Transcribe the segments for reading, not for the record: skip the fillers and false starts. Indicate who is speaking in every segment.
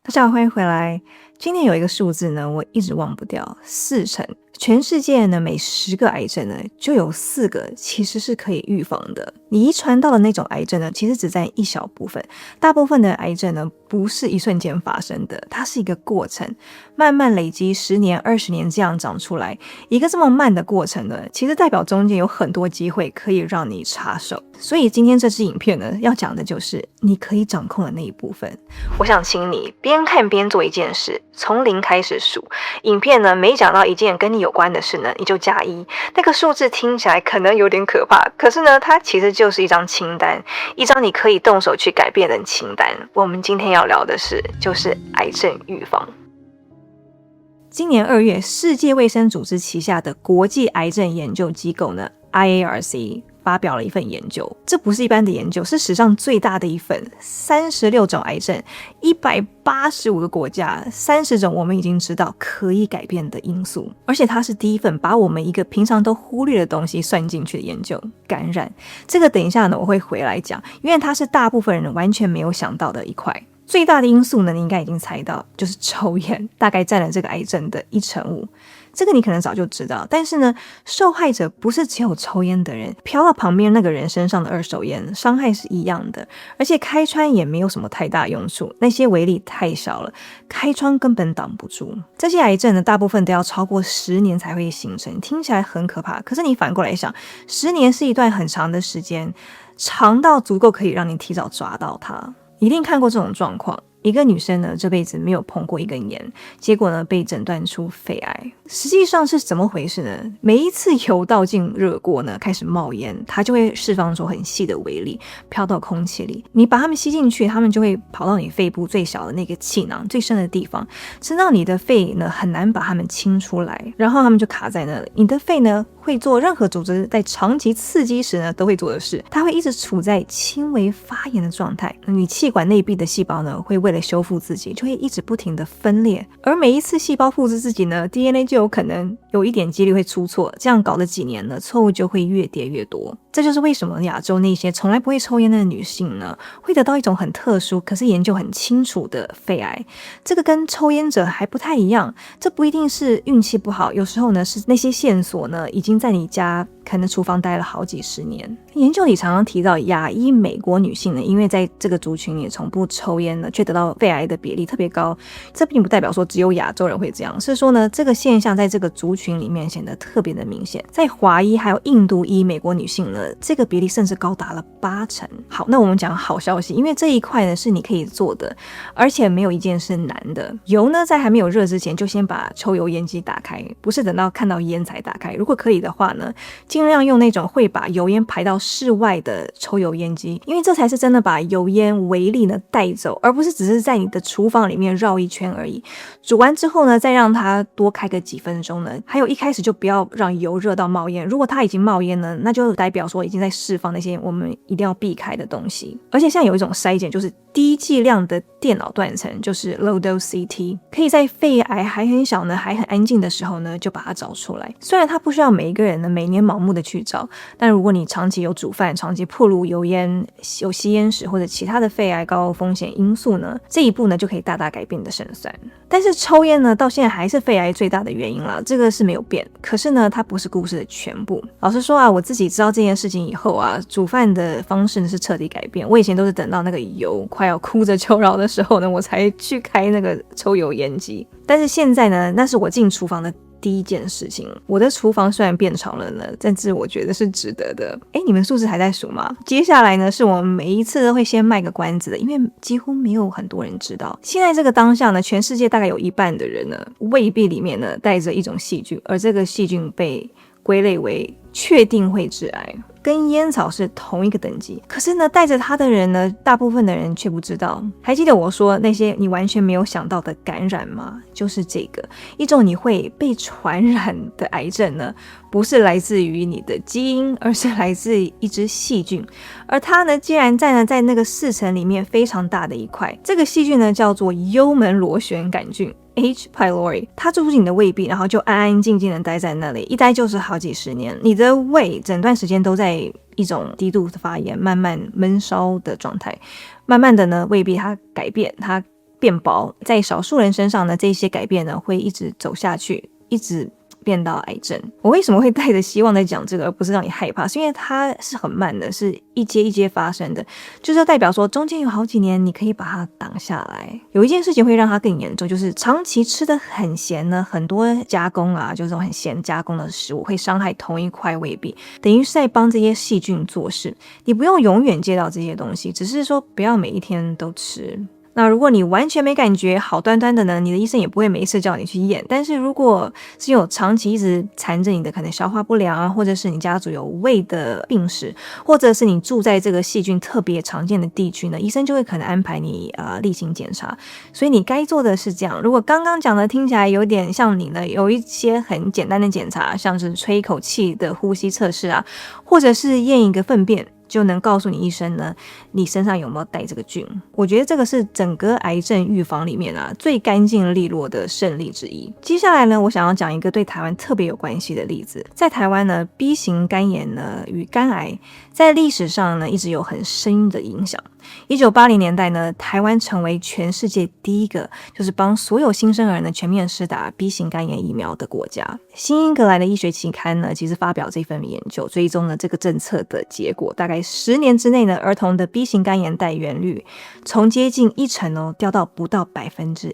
Speaker 1: 大家好，欢迎回来。今天有一个数字呢，我一直忘不掉，40%。全世界呢，每10个癌症呢，就有4个其实是可以预防的。你遗传到的那种癌症呢，其实只占一小部分。大部分的癌症呢，不是一瞬间发生的，它是一个过程，慢慢累积10年、20年这样长出来。一个这么慢的过程呢，其实代表中间有很多机会可以让你插手。所以今天这支影片呢，要讲的就是你可以掌控的那一部分。我想请你边看边做一件事，从0开始数。影片呢，每讲到一件跟你有关的事呢，你就加1。那个数字听起来可能有点可怕，可是呢，它其实就是一张清单，一张你可以动手去改变的清单。我们今天要聊的是，就是癌症预防。今年2月，世界卫生组织旗下的国际癌症研究机构呢 IARC 发表了一份研究，这不是一般的研究，是史上最大的一份，36种癌症，185个国家，30种我们已经知道可以改变的因素，而且它是第一份把我们一个平常都忽略的东西算进去的研究——感染。这个等一下呢我会回来讲，因为它是大部分人完全没有想到的一块。最大的因素呢，你应该已经猜到，就是抽烟，大概占了这个癌症的1/5。这个你可能早就知道，但是呢，受害者不是只有抽烟的人，飘到旁边那个人身上的二手烟，伤害是一样的，而且开窗也没有什么太大用处，那些微粒太小了，开窗根本挡不住。这些癌症呢，大部分都要超过10年才会形成，听起来很可怕，可是你反过来想，10年是一段很长的时间，长到足够可以让你提早抓到它。一定看过这种状况，一个女生呢，这辈子没有碰过一根烟，结果呢，被诊断出肺癌。实际上是怎么回事呢？每一次油倒进热锅呢，开始冒烟，它就会释放出很细的微粒，飘到空气里。你把它们吸进去，它们就会跑到你肺部最小的那个气囊最深的地方，直到你的肺呢很难把它们清出来，然后它们就卡在那里。你的肺呢，会做任何组织在长期刺激时呢都会做的事，它会一直处在轻微发炎的状态。你气管内壁的细胞呢，会为了修复自己，就会一直不停的分裂，而每一次细胞复制自己呢 ，DNA 就有可能有一点几率会出错，这样搞了几年呢，错误就会越叠越多。这就是为什么亚洲那些从来不会抽烟的女性呢，会得到一种很特殊，可是研究很清楚的肺癌。这个跟抽烟者还不太一样，这不一定是运气不好，有时候呢是那些线索呢已经在你家可能厨房待了好几十年。研究里常常提到亚裔美国女性呢，因为在这个族群里从不抽烟呢，却得到肺癌的比例特别高。这并不代表说只有亚洲人会这样，是说呢这个现象在这个族群里面显得特别的明显。在华裔还有印度裔美国女性呢，这个比例甚至高达了80%。好，那我们讲好消息，因为这一块呢是你可以做的，而且没有一件是难的。油呢在还没有热之前就先把抽油烟机打开，不是等到看到烟才打开。如果可以的话呢，尽量用那种会把油烟排到室外的抽油烟机，因为这才是真的把油烟微粒呢带走，而不是只是在你的厨房里面绕一圈而已。煮完之后呢，再让它多开个几分钟呢。还有一开始就不要让油热到冒烟，如果它已经冒烟呢，那就代表说已经在释放那些我们一定要避开的东西。而且现在有一种筛检，就是低剂量的电脑断层，就是 low dose CT， 可以在肺癌还很小呢，还很安静的时候呢，就把它找出来。虽然它不需要每一个人呢每年盲目的去找，但如果你长期有煮饭、长期暴露油烟、有吸烟史或者其他的肺癌高风险因素呢，这一步呢就可以大大改变你的胜算。但是抽烟呢，到现在还是肺癌最大的原因啦，这个是没有变。可是呢，它不是故事的全部。老实说啊，我自己知道这件事情以后啊，煮饭的方式呢是彻底改变。我以前都是等到那个油快要哭着求饶的时候呢，我才去开那个抽油烟机。但是现在呢，那是我进厨房的第一件事情。我的厨房虽然变长了呢，但是我觉得是值得的。你们数字还在数吗？接下来呢，是我们每一次都会先卖个关子的，因为几乎没有很多人知道。现在这个当下呢，全世界大概有1半的人呢，胃壁里面呢带着一种细菌，而这个细菌被归类为确定会致癌，跟烟草是同一个等级。可是呢，带着它的人呢，大部分的人却不知道。还记得我说那些你完全没有想到的感染吗？就是这个一种你会被传染的癌症呢，不是来自于你的基因，而是来自一只细菌。而它呢，竟然占了在那个4层里面非常大的一块。这个细菌呢，叫做幽门螺旋杆菌。H. pylori， 它住进你的胃壁，然后就安安静静的待在那里，一待就是好几十年。你的胃整段时间都在一种低度的发炎、慢慢闷烧的状态。慢慢的呢，胃壁它改变，它变薄，在少数人身上呢，这些改变呢会一直走下去，一直变到癌症。我为什么会带着希望在讲这个，而不是让你害怕？是因为它是很慢的，是一阶一阶发生的，就是代表说中间有好几年你可以把它挡下来。有一件事情会让它更严重，就是长期吃的很咸呢，很多加工啊，就是这种很咸加工的食物会伤害同一块胃壁，等于是在帮这些细菌做事。你不用永远戒掉这些东西，只是说不要每一天都吃。那如果你完全没感觉，好端端的呢，你的医生也不会没事叫你去验。但是如果是有长期一直缠着你的，可能消化不良啊，或者是你家族有胃的病史，或者是你住在这个细菌特别常见的地区呢，医生就会可能安排你例行检查。所以你该做的是这样。如果刚刚讲的听起来有点像你呢，有一些很简单的检查，像是吹一口气的呼吸测试啊，或者是验一个粪便，就能告诉你医生呢，你身上有没有带这个菌。我觉得这个是整个癌症预防里面最干净利落的胜利之一。接下来呢，我想要讲一个对台湾特别有关系的例子。在台湾呢， B 型肝炎呢与肝癌在历史上呢一直有很深的影响。1980年代呢，台湾成为全世界第一个就是帮所有新生儿呢全面施打 B 型肝炎疫苗的国家。新英格兰的医学期刊呢，其实发表这份研究，追踪了这个政策的结果，大概10年之内呢，儿童的 B 型肝炎带原率从接近1%掉到不到1%。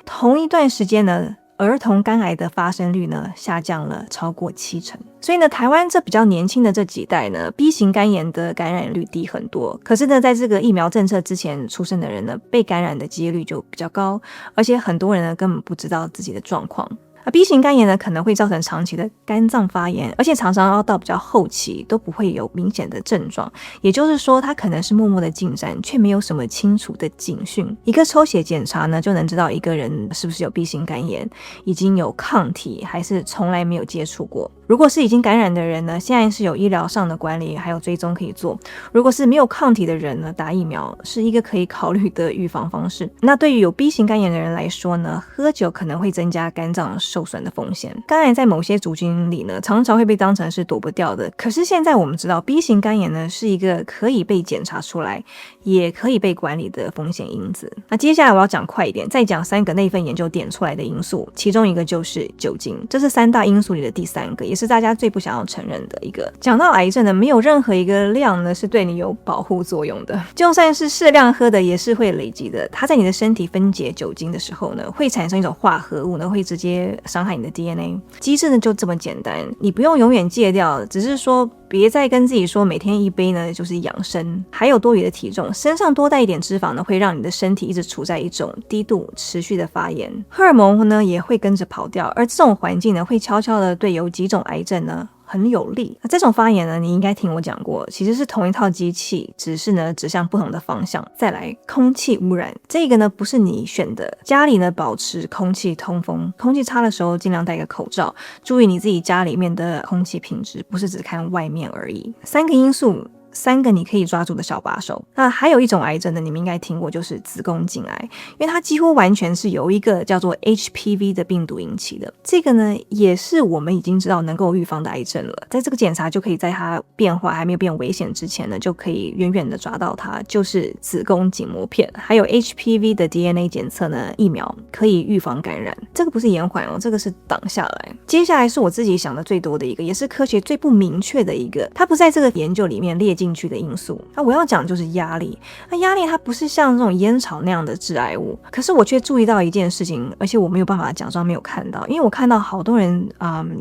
Speaker 1: 同一段时间呢，儿童肝癌的发生率呢下降了超过70%。所以呢，台湾这比较年轻的这几代呢， B 型肝炎的感染率低很多。可是呢，在这个疫苗政策之前出生的人呢，被感染的几率就比较高，而且很多人呢根本不知道自己的状况。B 型肝炎呢可能会造成长期的肝脏发炎，而且常常要到比较后期都不会有明显的症状，也就是说它可能是默默的进展，却没有什么清楚的警讯。一个抽血检查呢就能知道一个人是不是有 B 型肝炎，已经有抗体还是从来没有接触过。如果是已经感染的人呢，现在是有医疗上的管理还有追踪可以做。如果是没有抗体的人呢，打疫苗是一个可以考虑的预防方式。那对于有 B 型肝炎的人来说呢，喝酒可能会增加肝脏受损的风险。肝癌在某些族群里呢，常常会被当成是躲不掉的。可是现在我们知道 B 型肝炎呢是一个可以被检查出来也可以被管理的风险因子。那接下来我要讲快一点，再讲3个那份研究点出来的因素，其中一个就是酒精，这是3大因素里的第3个，也是大家最不想要承认的一个。讲到癌症呢，没有任何一个量呢是对你有保护作用的，就算是适量喝的也是会累积的。它在你的身体分解酒精的时候呢，会产生一种化合物呢，会直接伤害你的 DNA。 机制呢就这么简单，你不用永远戒掉，只是说别再跟自己说每天1杯呢就是养生。还有多余的体重，身上多带一点脂肪呢，会让你的身体一直处在一种低度持续的发炎，荷尔蒙呢也会跟着跑掉，而这种环境呢会悄悄的对有几种癌症呢很有利。那这种发炎呢，你应该听我讲过，其实是同一套机器，只是呢指向不同的方向。再来，空气污染，这个呢不是你选的。家里呢保持空气通风，空气差的时候尽量戴个口罩，注意你自己家里面的空气品质，不是只看外面而已。3个因素，3个你可以抓住的小把手。那还有一种癌症呢，你们应该听过，就是子宫颈癌，因为它几乎完全是由一个叫做 HPV 的病毒引起的。这个呢也是我们已经知道能够预防的癌症了，在这个检查就可以在它变化还没有变危险之前呢，就可以远远的抓到它，就是子宫颈膜片。还有 HPV 的 DNA 检测呢，疫苗可以预防感染。这个不是延缓哦，这个是挡下来。接下来是我自己想的最多的一个，也是科学最不明确的一个，它不在这个研究里面列进去的因素。那我要讲就是压力。那压力它不是像这种烟草那样的致癌物，可是我却注意到一件事情，而且我没有办法假装没有看到，因为我看到好多人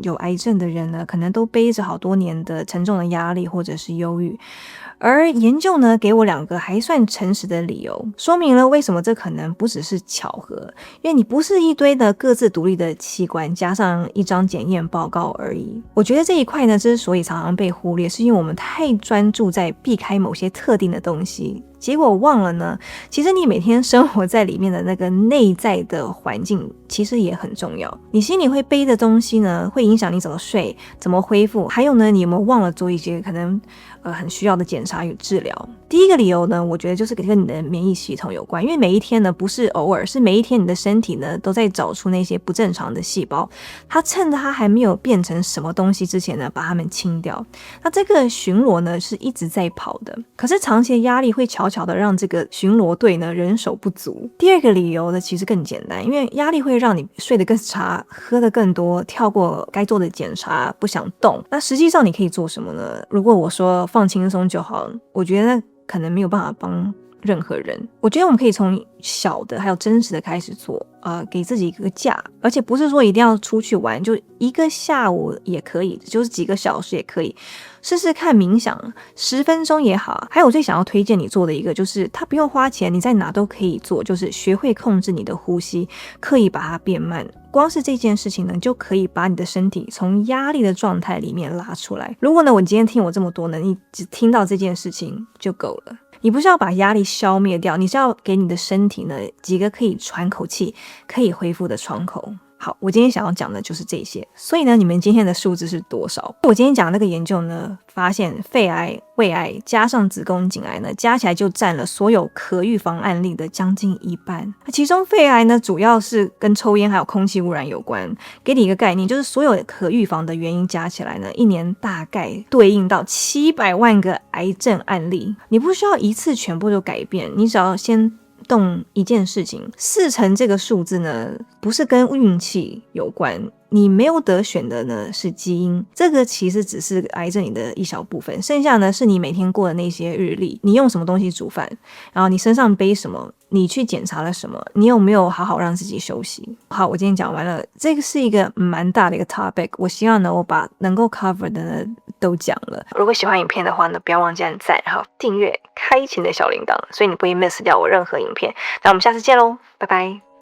Speaker 1: 有癌症的人呢，可能都背着好多年的沉重的压力或者是忧郁。而研究呢给我2个还算诚实的理由，说明了为什么这可能不只是巧合，因为你不是一堆的各自独立的器官加上一张检验报告而已。我觉得这一块呢之所以常常被忽略，是因为我们太专注在避开某些特定的东西，结果忘了呢，其实你每天生活在里面的那个内在的环境其实也很重要。你心里会背的东西呢，会影响你怎么睡，怎么恢复，还有呢，你有没有忘了做一些可能很需要的检查与治疗。第一个理由呢，我觉得就是跟你的免疫系统有关，因为每一天呢不是偶尔，是每一天你的身体呢都在找出那些不正常的细胞，它趁着它还没有变成什么东西之前呢，把它们清掉。那这个巡逻呢是一直在跑的，可是长期的压力会悄悄的让这个巡逻队呢人手不足。第二个理由呢其实更简单，因为压力会让你睡得更差，喝得更多，跳过该做的检查，不想动。那实际上你可以做什么呢？如果我说放轻松就好，我觉得可能没有办法帮任何人。我觉得我们可以从小的还有真实的开始做，给自己一个假，而且不是说一定要出去玩，就一个下午也可以，就是几个小时也可以，试试看冥想10分钟也好。还有我最想要推荐你做的一个，就是它不用花钱，你在哪都可以做，就是学会控制你的呼吸，刻意把它变慢。光是这件事情呢，就可以把你的身体从压力的状态里面拉出来。如果呢，我今天听我这么多呢，你只听到这件事情就够了。你不是要把压力消灭掉，你是要给你的身体呢几个可以喘口气、可以恢复的窗口。好，我今天想要讲的就是这些。所以呢，你们今天的数字是多少？我今天讲的那个研究呢，发现肺癌、胃癌加上子宫颈癌呢，加起来就占了所有可预防案例的将近一半。其中肺癌呢，主要是跟抽烟还有空气污染有关。给你一个概念，就是所有可预防的原因加起来呢，一年大概对应到700万个癌症案例。你不需要一次全部都改变，你只要先动一件事情。40%这个数字呢，不是跟运气有关，你没有得选的呢是基因，这个其实只是癌症里的一小部分，剩下呢是你每天过的那些日历，你用什么东西煮饭，然后你身上背什么，你去检查了什么，你有没有好好让自己休息。好，我今天讲完了，这个是一个蛮大的一个 topic， 我希望呢我把能够 cover 的呢都讲了。如果喜欢影片的话呢，不要忘记按赞，然后订阅，开启你的小铃铛，所以你不会 miss 掉我任何影片。那我们下次见咯，拜拜。